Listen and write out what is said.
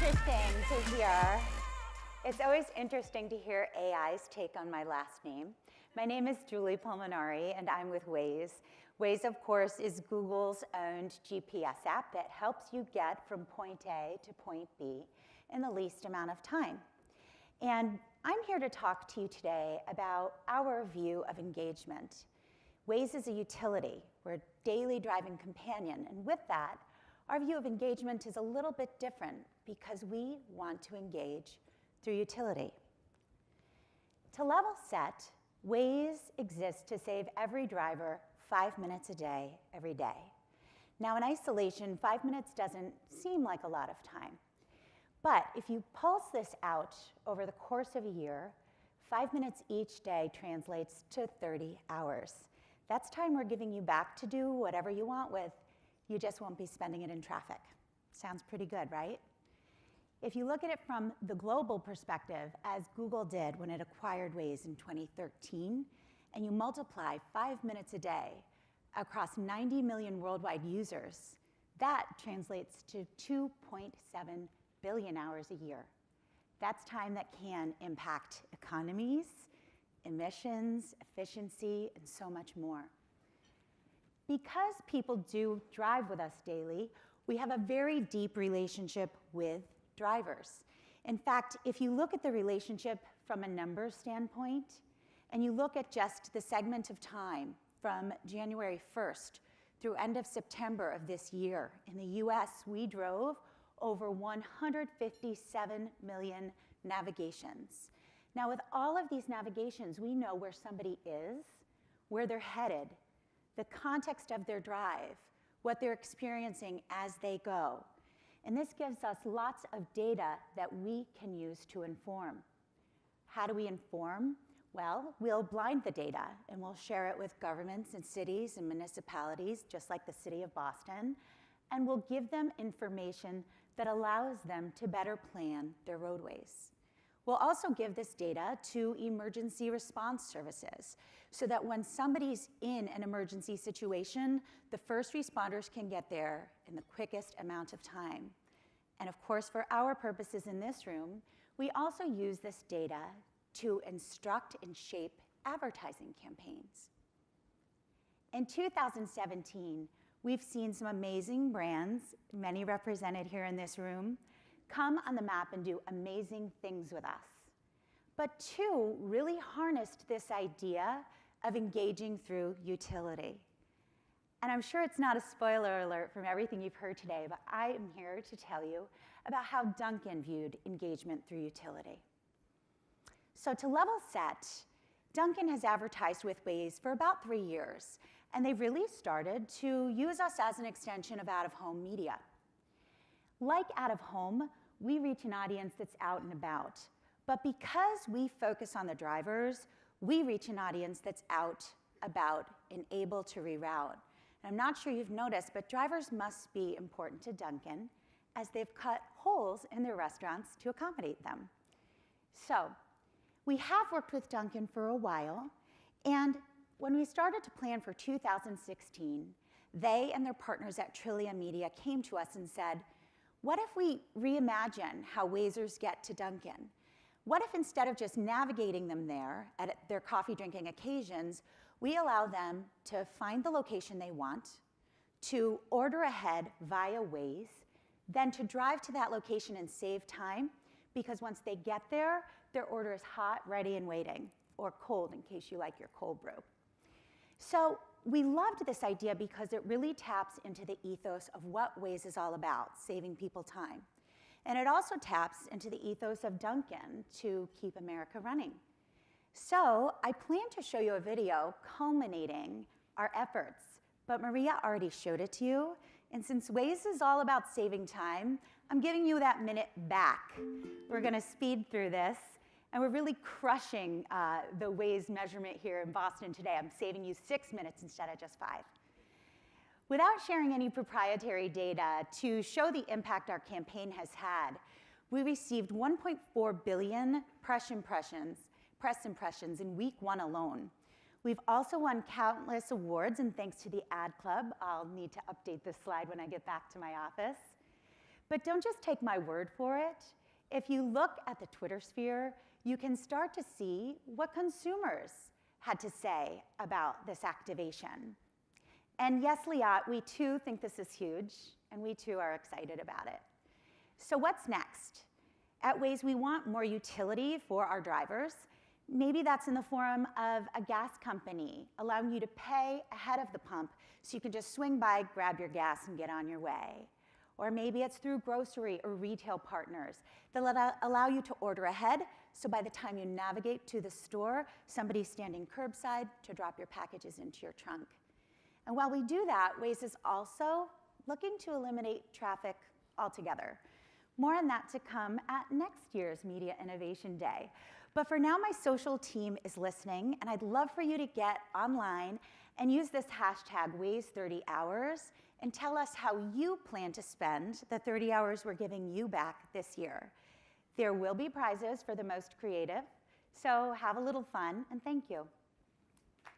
interesting to hear. It's always interesting to hear AI's take on my last name. My name is Julie Pulmonari, and I'm with Waze. Waze, of course, is Google's owned GPS app that helps you get from point A to point B in the least amount of time. And I'm here to talk to you today about our view of engagement. Waze is a utility. We're a daily driving companion, and with that, our view of engagement is a little bit different because we want to engage through utility. To level set, Waze exists to save every driver 5 minutes a day, every day. Now in isolation, 5 minutes doesn't seem like a lot of time. But if you pulse this out over the course of a year, 5 minutes each day translates to 30 hours. That's time we're giving you back to do whatever you want with. You just won't be spending it in traffic. Sounds pretty good, right? If you look at it from the global perspective, as Google did when it acquired Waze in 2013, and you multiply 5 minutes a day across 90 million worldwide users, that translates to 2.7 billion hours a year. That's time that can impact economies, emissions, efficiency, and so much more. Because people do drive with us daily, we have a very deep relationship with drivers. In fact, if you look at the relationship from a numbers standpoint, and you look at just the segment of time from January 1st through end of September of this year, in the US, we drove over 157 million navigations. Now, with all of these navigations, we know where somebody is, where they're headed, the context of their drive, what they're experiencing as they go. And this gives us lots of data that we can use to inform. How do we inform? Well, we'll blind the data and we'll share it with governments and cities and municipalities, just like the city of Boston, and we'll give them information that allows them to better plan their roadways. We'll also give this data to emergency response services so that when somebody's in an emergency situation, the first responders can get there in the quickest amount of time. And of course, for our purposes in this room, we also use this data to instruct and shape advertising campaigns. In 2017, we've seen some amazing brands, many represented here in this room, come on the map and do amazing things with us. But two really harnessed this idea of engaging through utility. And I'm sure it's not a spoiler alert from everything you've heard today, but I am here to tell you about how Dunkin' viewed engagement through utility. So to level set, Dunkin' has advertised with Waze for about 3 years, and they've really started to use us as an extension of out-of-home media. Like out-of-home, we reach an audience that's out and about. But because we focus on the drivers, we reach an audience that's out, about, and able to reroute. And I'm not sure you've noticed, but drivers must be important to Dunkin' as they've cut holes in their restaurants to accommodate them. So we have worked with Dunkin' for a while, and when we started to plan for 2016, they and their partners at Trillia Media came to us and said, what if we reimagine how Wazers get to Dunkin'? What if instead of just navigating them there at their coffee drinking occasions, we allow them to find the location they want, to order ahead via Waze, then to drive to that location and save time, because once they get there, their order is hot, ready, and waiting, or cold in case you like your cold brew. So we loved this idea because it really taps into the ethos of what Waze is all about, saving people time. And it also taps into the ethos of Dunkin' to keep America running. So I plan to show you a video culminating our efforts, but Maria already showed it to you. And since Waze is all about saving time, I'm giving you that minute back. We're gonna speed through this, and we're really crushing the Waze measurement here in Boston today. I'm saving you 6 minutes instead of just 5. Without sharing any proprietary data to show the impact our campaign has had, we received 1.4 billion press impressions in week 1 alone. We've also won countless awards, and thanks to the Ad Club, I'll need to update this slide when I get back to my office. But don't just take my word for it. If you look at the Twitter sphere, you can start to see what consumers had to say about this activation. And yes, Liat, we too think this is huge, and we too are excited about it. So what's next? At Waze, we want more utility for our drivers. Maybe that's in the form of a gas company allowing you to pay ahead of the pump so you can just swing by, grab your gas, and get on your way. Or maybe it's through grocery or retail partners that allow you to order ahead, so by the time you navigate to the store, somebody's standing curbside to drop your packages into your trunk. And while we do that, Waze is also looking to eliminate traffic altogether. More on that to come at next year's Media Innovation Day. But for now, my social team is listening, and I'd love for you to get online and use this hashtag Waze30hours and tell us how you plan to spend the 30 hours we're giving you back this year. There will be prizes for the most creative, so have a little fun, and thank you.